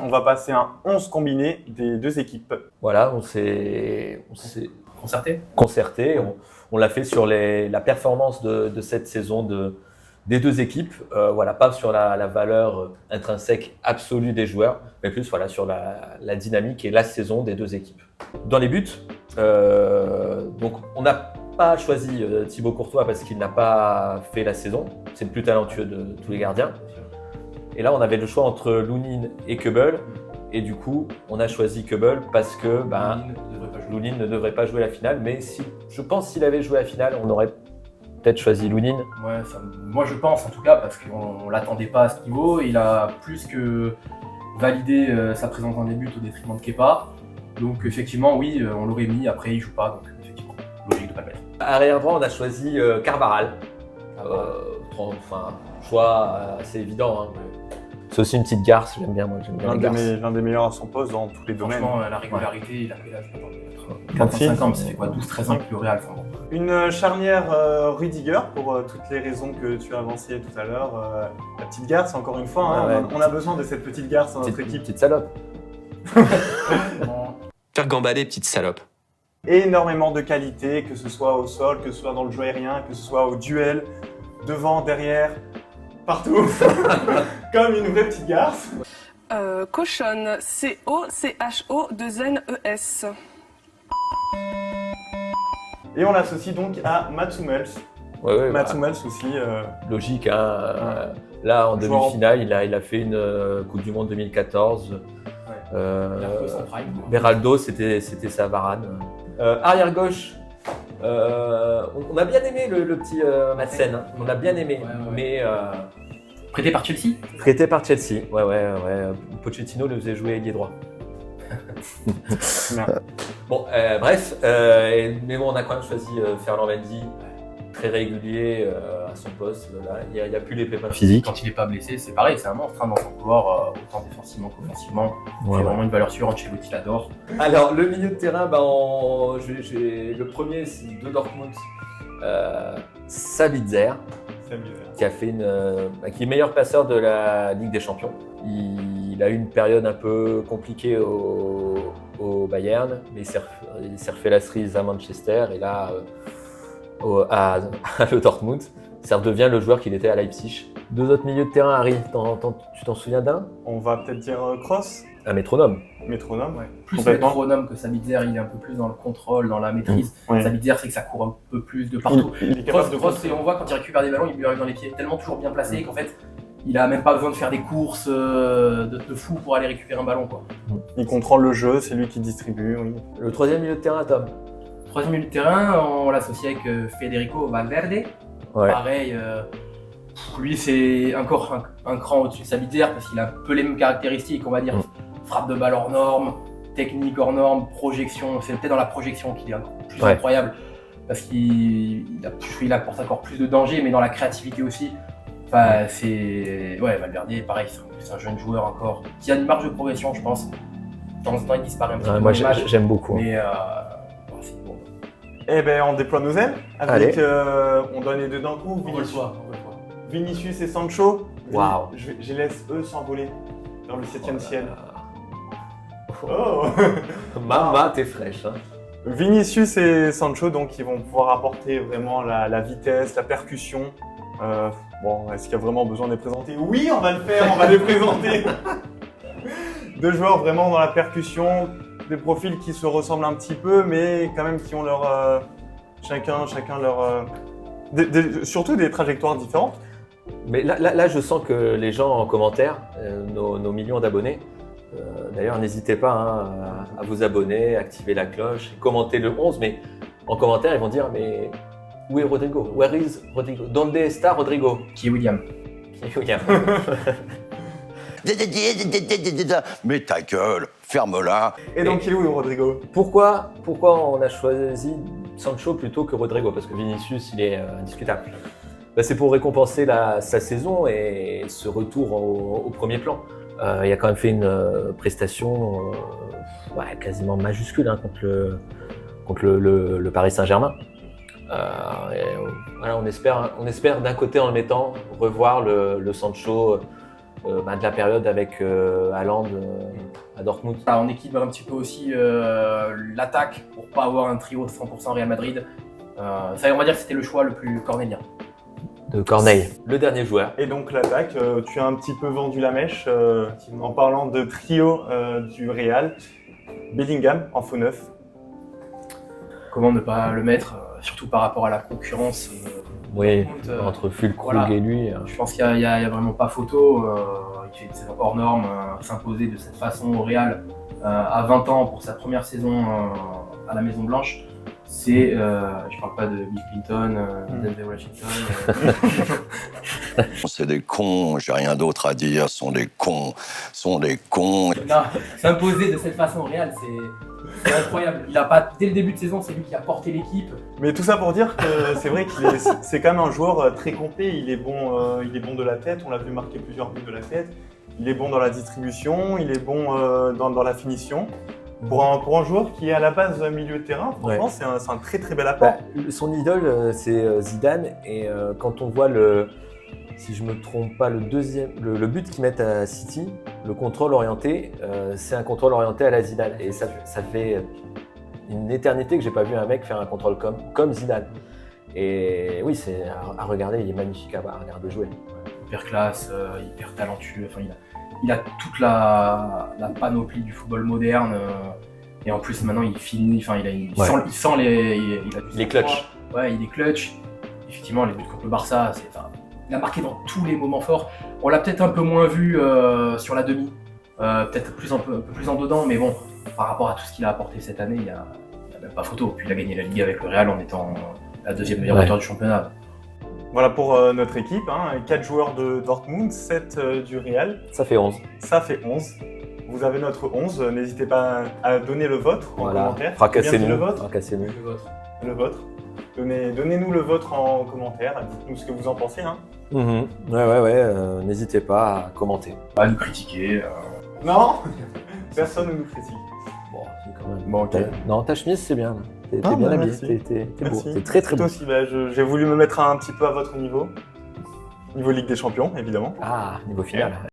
on va passer un 11 combiné des deux équipes. Voilà, on s'est Concerté. on l'a fait sur la performance de cette saison des deux équipes. Voilà, pas sur la valeur intrinsèque absolue des joueurs, mais plus voilà, sur la dynamique et la saison des deux équipes. Dans les buts, donc on n'a pas choisi Thibaut Courtois parce qu'il n'a pas fait la saison. C'est le plus talentueux de tous les gardiens. Et là, on avait le choix entre Lunin et Kebel. Et du coup, on a choisi Kebel parce que Lunin ne devrait pas jouer la finale. Mais je pense s'il avait joué la finale, on aurait peut-être choisi Lunin. Ouais, moi je pense en tout cas, parce qu'on ne l'attendait pas à ce niveau. Il a plus que validé sa présence dans les buts au détriment de Kepa. Donc effectivement, oui, on l'aurait mis. Après, il ne joue pas. Donc effectivement, logique de ne pas le mettre. Arrière droit, on a choisi Carvajal. Choix assez évident. Hein. C'est aussi une petite garce, j'aime bien les garces. L'un des meilleurs à son poste dans tous les domaines. Franchement, la régularité, il a quel âge? 45 ans, mais ça fait quoi, 12-13 ans qu'il est au Real. Une charnière Rudiger pour toutes les raisons que tu as avancées tout à l'heure. La petite garce, encore une fois, hein, on a besoin de cette petite garce dans notre équipe. Petite salope. Faire gambader, petite salope. Énormément de qualité, que ce soit au sol, que ce soit dans le jeu aérien, que ce soit au duel, devant, derrière, partout. Comme une vraie petite garce. Cochonne, C-O-C-H-O-2-N-E-S. Et on l'associe donc à Mats Hummels. Mats Hummels aussi. Logique, hein. Là, en demi-finale, il a fait une Coupe du Monde 2014. Beraldo, c'était sa Varane. Arrière gauche, on a bien aimé le petit Madsen. Hein. On a bien aimé, mais prêté par Chelsea. Prêté par Chelsea. Ouais. Pochettino le faisait jouer ailier droit. Bon, bref, mais bon, on a quand même choisi Ferland Mendy, très régulier à son poste. Là, il n'y a plus les pépins physiques. Quand il n'est pas blessé, c'est pareil, c'est un monstre dans son couloir, autant défensivement qu'offensivement. C'est vraiment une valeur sûre. Ancelotti l'adore. Alors, le milieu de terrain, le premier, c'est de Dortmund, Sabitzer, qui a fait qui est meilleur passeur de la Ligue des Champions. Il a eu une période un peu compliquée au Bayern, mais il s'est refait la cerise à Manchester et là à le Dortmund. Ça redevient le joueur qu'il était à Leipzig. Deux autres milieux de terrain, Harry, tu t'en souviens d'un? On va peut-être dire Kroos. Un métronome. Métronome, ouais. Plus métronome que Sabitzer, il est un peu plus dans le contrôle, dans la maîtrise. Ouais. Sabitzer, c'est que ça court un peu plus de partout. Kroos, on voit quand il récupère des ballons, il lui arrive dans les pieds, tellement toujours bien placé qu'en fait, il a même pas besoin de faire des courses de fou pour aller récupérer un ballon, quoi. Il contrôle le jeu, c'est lui qui distribue, oui. Le troisième milieu de terrain, Tom. Troisième milieu de terrain, on l'associe avec Federico Valverde. Ouais. Pareil, lui c'est encore un cran au-dessus de Sabitzer parce qu'il a un peu les mêmes caractéristiques, on va dire. Frappe de balle hors norme, technique hors norme, projection. C'est peut-être dans la projection qu'il est encore plus incroyable parce qu'il apporte encore plus de danger, mais dans la créativité aussi. Enfin, Valverde, pareil, c'est un jeune joueur encore qui a une marge de progression, je pense. De temps en temps, il disparaît un petit peu. Moi, j'aime beaucoup. Mais c'est bon. Eh ben, on déploie nos ailes. Avec, on donne les deux d'un coup. Vinicius et Sancho. Waouh. Je laisse eux s'envoler dans le 7e ciel. Oh. Maman, t'es fraîche. Hein. Vinicius et Sancho, donc, ils vont pouvoir apporter vraiment la vitesse, la percussion. Est-ce qu'il y a vraiment besoin de les présenter? Oui, on va le faire, on va les présenter. Deux joueurs vraiment dans la percussion, des profils qui se ressemblent un petit peu, mais quand même qui ont leur chacun leur surtout des trajectoires différentes. Mais là, je sens que les gens en commentaire, nos millions d'abonnés, d'ailleurs, n'hésitez pas à vous abonner, activer la cloche, commenter le 11, mais en commentaire, ils vont dire mais où est Rodrigo? Where is Rodrigo? Donde está Rodrigo? Qui est William? Mais ta gueule, ferme-la. Et donc, il est où Rodrigo? Pourquoi on a choisi Sancho plutôt que Rodrigo? Parce que Vinicius, il est indiscutable. C'est pour récompenser sa saison et ce retour au premier plan. Il a quand même fait une prestation quasiment majuscule contre le Paris Saint-Germain. On espère d'un côté en le mettant revoir le Sancho de la période avec Haaland à Dortmund. On équilibre un petit peu aussi l'attaque pour pas avoir un trio de 100% Real Madrid. Ça, on va dire que c'était le choix le plus cornélien. De Corneille, le dernier joueur. Et donc l'attaque, tu as un petit peu vendu la mèche en parlant de trio du Real. Bellingham en faux neuf. Comment ne pas le mettre, surtout par rapport à la concurrence. Oui, Dortmund, entre Füllkrug voilà. et lui. Je pense qu'il n'y a vraiment pas photo. Il fait une saison hors norme, s'imposer de cette façon au Real à 20 ans pour sa première saison à la Maison Blanche. C'est, je parle pas de Bill Clinton, Denzel Washington. C'est des cons, j'ai rien d'autre à dire, sont des cons. Non, s'imposer de cette façon au Real, c'est incroyable. Il a pas, dès le début de saison, c'est lui qui a porté l'équipe. Mais tout ça pour dire que c'est vrai c'est quand même un joueur très complet. Il est bon de la tête. On l'a vu marquer plusieurs buts de la tête. Il est bon dans la distribution. Il est bon dans la finition. Pour un joueur qui est à la base milieu de terrain, franchement, c'est un très très bel apport. Son idole, c'est Zidane. Et quand on voit si je me trompe pas, le but qu'ils mettent à City, le contrôle orienté, c'est un contrôle orienté à la Zidane. Et ça fait une éternité que j'ai pas vu un mec faire un contrôle comme Zidane. Et oui, c'est à regarder, il est magnifique à regarder jouer. Hyper classe, hyper talentueux. Enfin, il a toute la panoplie du football moderne. Et en plus, maintenant, il finit. Enfin, il sent les clutch. Ouais, il est clutch. Effectivement, les buts contre le Barça, il a marqué dans tous les moments forts. On l'a peut-être un peu moins vu sur la demi, peut-être un peu plus en dedans, mais bon, par rapport à tout ce qu'il a apporté cette année, il n'y a même pas photo. Puis il a gagné la Ligue avec le Real en étant la deuxième meilleure buteur du championnat. Voilà pour notre équipe, 4 joueurs de Dortmund, 7 du Real. Ça fait 11. Ça fait 11. Vous avez notre 11, n'hésitez pas à donner le vôtre en commentaire. Fracassez-nous. Le vôtre. Donnez-nous le vôtre en commentaire, dites-nous ce que vous en pensez. Ouais, n'hésitez pas à commenter. Pas à nous critiquer. Non, personne ne nous critique. Bon, c'est quand même. Bon, ok. Non, ta chemise, c'est bien. T'es Ah, bien bah, habillé, merci. t'es beau. Merci. T'es très très Toi beau. aussi, j'ai voulu me mettre un petit peu à votre niveau. Niveau Ligue des Champions, évidemment. Ah, niveau final.